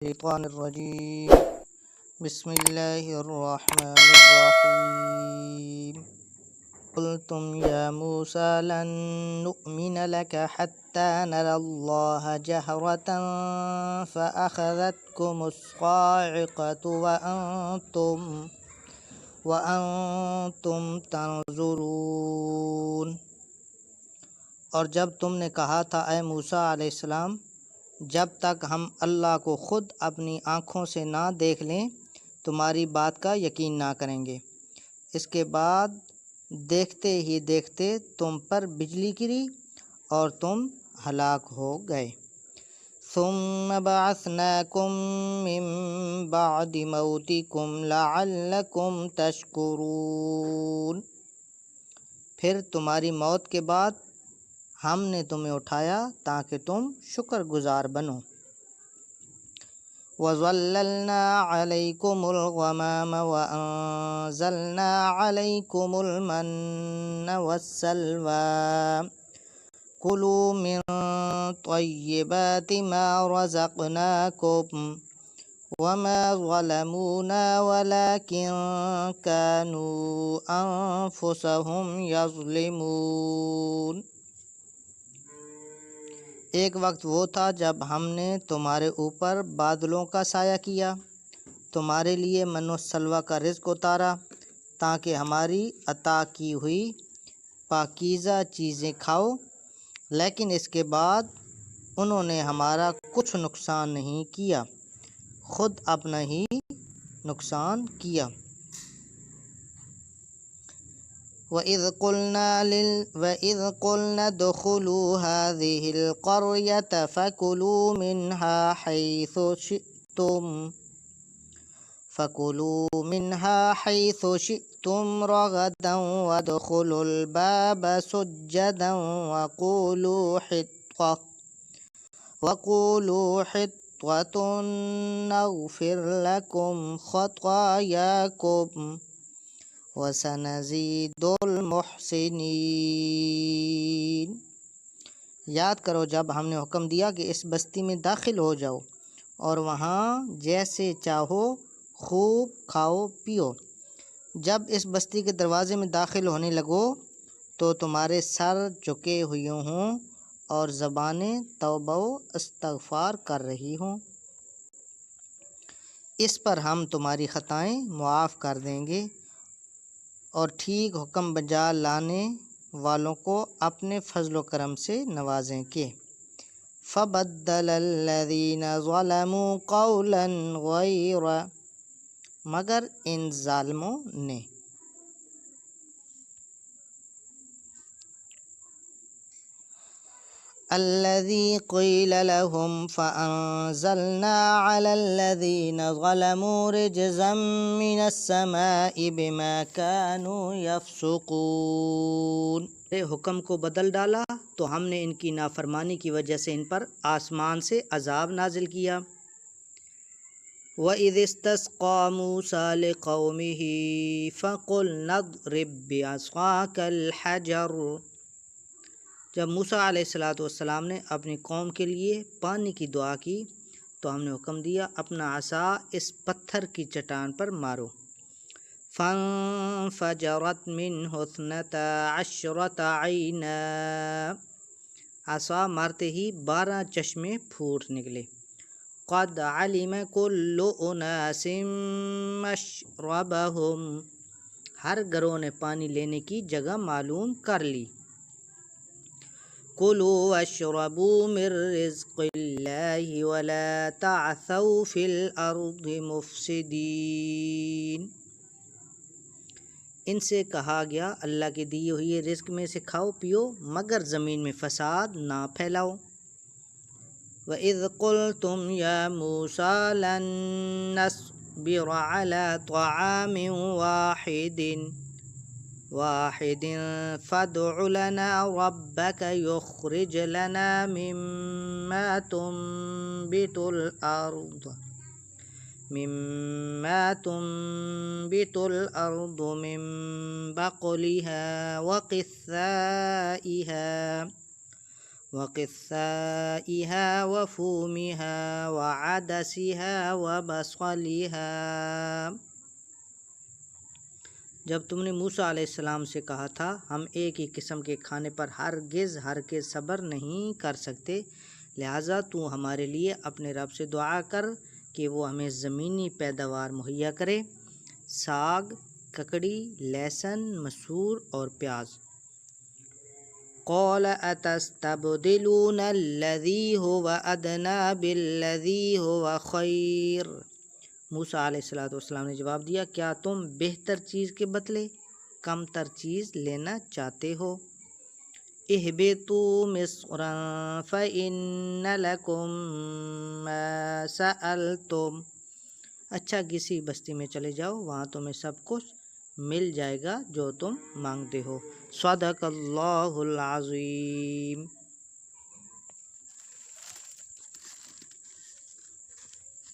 الشيطان الرجيم بسم الله الرحمن الرحيم قلتم يا موسى لن نؤمن لك حتى نرى الله جهرة فأخذتكم الصاعقة وأنتم تنظرون۔ اور جب تم نے کہا تھا اے موسیٰ علیہ السلام، جب تک ہم اللہ کو خود اپنی آنکھوں سے نہ دیکھ لیں تمہاری بات کا یقین نہ کریں گے۔ اس کے بعد دیکھتے ہی دیکھتے تم پر بجلی گری اور تم ہلاک ہو گئے۔ ثم بعثناکم من بعد موتکم لعلکم تشکرون۔ پھر تمہاری موت کے بعد ہم نے تمہیں اٹھایا تاکہ تم شکر گزار بنو۔ وَظَلَّلْنَا عَلَيْكُمُ الْغَمَامَ وَأَنزَلْنَا عَلَيْكُمُ الْمَنَّ وَالسَّلْوَىٰ كُلُوا مِن طَيِّبَاتِ مَا رَزَقْنَاكُمْ وَمَا ظَلَمُونَا وَلَٰكِن كَانُوا أَنفُسَهُمْ يَظْلِمُونَ۔ ایک وقت وہ تھا جب ہم نے تمہارے اوپر بادلوں کا سایہ کیا، تمہارے لیے من و سلویٰ کا رزق اتارا تاکہ ہماری عطا کی ہوئی پاکیزہ چیزیں کھاؤ، لیکن اس کے بعد انہوں نے ہمارا کچھ نقصان نہیں کیا، خود اپنا ہی نقصان کیا۔ وَإِذْ قُلْنَا ادْخُلُوا هَٰذِهِ الْقَرْيَةَ فَكُلُوا مِنْهَا حَيْثُ شِئْتُمْ رَغَدًا وَادْخُلُوا الْبَابَ سُجَّدًا وَقُولُوا حِطَّةٌ نَغْفِرْ لَكُمْ خَطَايَاكُمْ وَسَنَزِيدُ الْمُحْسِنِينَ۔ یاد کرو جب ہم نے حکم دیا کہ اس بستی میں داخل ہو جاؤ اور وہاں جیسے چاہو خوب کھاؤ پیو۔ جب اس بستی کے دروازے میں داخل ہونے لگو تو تمہارے سر جھکے ہوئے ہوں اور زبانیں توبہ و استغفار کر رہی ہوں، اس پر ہم تمہاری خطائیں معاف کر دیں گے اور ٹھیک حکم بجا لانے والوں کو اپنے فضل و کرم سے نوازیں گے۔ فَبَدَّلَ الَّذِينَ ظَلَمُوا قَوْلًا غَيْرَهُ، مگر ان ظالموں نے الَّذِي قِيلَ لَهُمْ فَأَنزَلْنَا عَلَى الَّذِينَ ظَلَمُوا رِجْزًا مِّنَ السَّمَاءِ بِمَا كَانُوا يَفْسُقُونَ۔ حکم کو بدل ڈالا تو ہم نے ان کی نافرمانی کی وجہ سے ان پر آسمان سے عذاب نازل کیا۔ وَإِذِ اسْتَسْقَىٰ مُوسَىٰ لِقَوْمِهِ فَقُلْنَا اضْرِب بِّعَصَاكَ الْحَجَرَ۔ جب موسیٰ علیہ السلام نے اپنی قوم کے لیے پانی کی دعا کی تو ہم نے حکم دیا اپنا عصا اس پتھر کی چٹان پر مارو۔ فَانْفَجَرَتْ مِنْهُ اثْنَتَا عَشْرَةَ عَيْنًا، عصا مارتے ہی 12 چشمے پھوٹ نکلے۔ قَدْ عَلِمَ كُلُّ أُنَاسٍ مَّشْرَبَهُمْ، ہر گروہ نے پانی لینے کی جگہ معلوم کر لی۔ كُلُوا وَاشْرَبُوا مِن رِّزْقِ اللَّهِ وَلَا تَعْثَوْا فِي الْأَرْضِ مُفْسِدِينَ۔ ان سے کہا گیا اللہ کے دیے ہوئے رزق میں سے کھاؤ پیو مگر زمین میں فساد نہ پھیلاؤ۔ وَإِذْ قُلْتُمْ يَا مُوسَىٰ لَن نَّصْبِرَ عَلَىٰ طَعَامٍ واحد فادع لنا ربك يخرج لنا مما تنبت الأرض من بقلها وقثائها وقثائها وفومها وعدسها وبصلها۔ جب تم نے موسیٰ علیہ السلام سے کہا تھا ہم ایک ہی قسم کے کھانے پر ہرگز صبر نہیں کر سکتے، لہٰذا تو ہمارے لیے اپنے رب سے دعا کر کہ وہ ہمیں زمینی پیداوار مہیا کرے، ساگ، ککڑی، لہسن، مسور اور پیاز۔ قال اتستبدلون الذی هو ادنی بالذی هو خیر۔ موسیٰ علیہ السلام نے جواب دیا، کیا تم بہتر چیز کے بدلے کم تر چیز لینا چاہتے ہو؟ اہبطوا مصرا فإن لکم ما سألتم۔ اچھا کسی بستی میں چلے جاؤ، وہاں تمہیں سب کچھ مل جائے گا جو تم مانگتے ہو۔ صدق اللہ العظیم۔